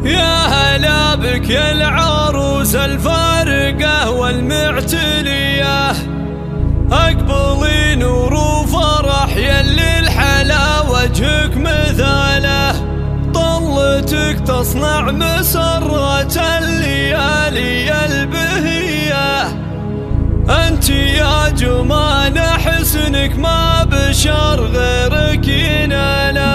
يا هلا بك يا العروس الفارقة والمعتلية، أقبلي نور وفرح يلي الحلا وجهك مثاله، طلتك تصنع مسرة الليالي البهية، أنت يا جمان حسنك ما بشر غيرك ينالك.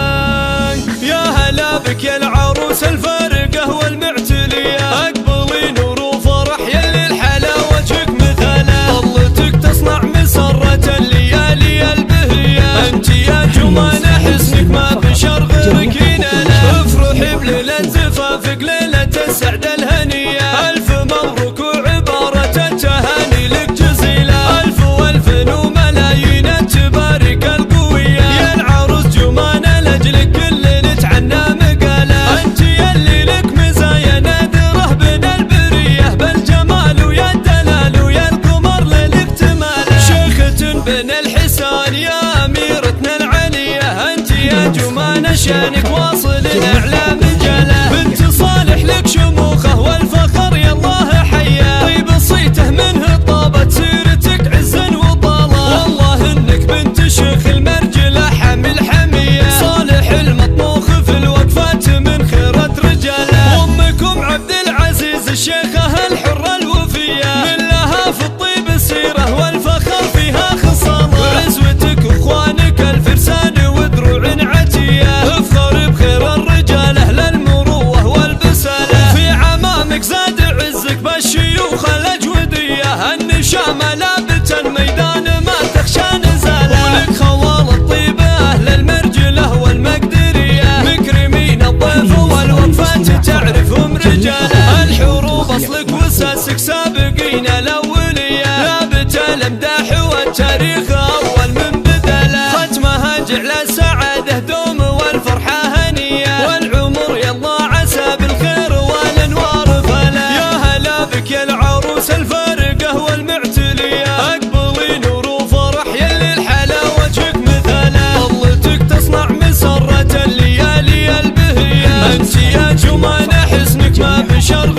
يا هلا بك يا العروس الفارقة والمعتلية، أقبلي نور وفرح يلي الحلا وجهك مثاله، طلتك تصنع مسرة الليالي البهية، أنت يا جمان حسنك ما بشر غيرك ينالك. افرحي بليلة زفافك ليلة السعد الهنية، ألف مبروك وعبارة التهاني لك جزيلة، ألف والف وملايين تبارك القوية، يا العروس جمان لأجلك كل نتعنى مقالة، أنت يلي لك مزايا نادرة بين البرية، بالجمال ويا الدلال ويا القمر للاكتمال، شيخة بين الحسان يا أميرتنا العلية، أنت يا جمان شانك واصل الأعلى مجاله، بنت صالح لك شموخه والفخر يا الله حياه، طيب صيته منه طابت سيرتك عزا وطاله، والله انك بنت شيخ المرجله حمل حميه، صالح المطبوخ في الوقفات من خيرة رجاله، وامكم عبد العزيز الشيخه الحره الوفيه، من لها في الطيب السيره والفخر فيها خصاله، وعزوتك واخوانك الفرسان ودروع عتيه، افخر بخير الرجاله للمروه والبساله، في عمامك زاد عزك بالشيوخ الاجوديه، النشامه لابتا ميدان ما تخشى نزاله، ولك خوال الطيبه اهل المرجله والمقدريه، مكرمين الضيف والوقفات تعرفهم رجاله، الحروب اصلك واساسك سابقين الاوليه، لابت الامداح والتاريخ اول من بدله، ختمها جعل السعاده دوم والفرحه هنيه، والعمر يلا عسى بالخير والانوار فلا. يا هلا بك يا العروس الفارقه والمعتليه، اقبلي نور وفرح يلي الحلا وجهك مثاله، طلتك تصنع مسره الليالي البهيه، انت يا جمان حسنك ما بشر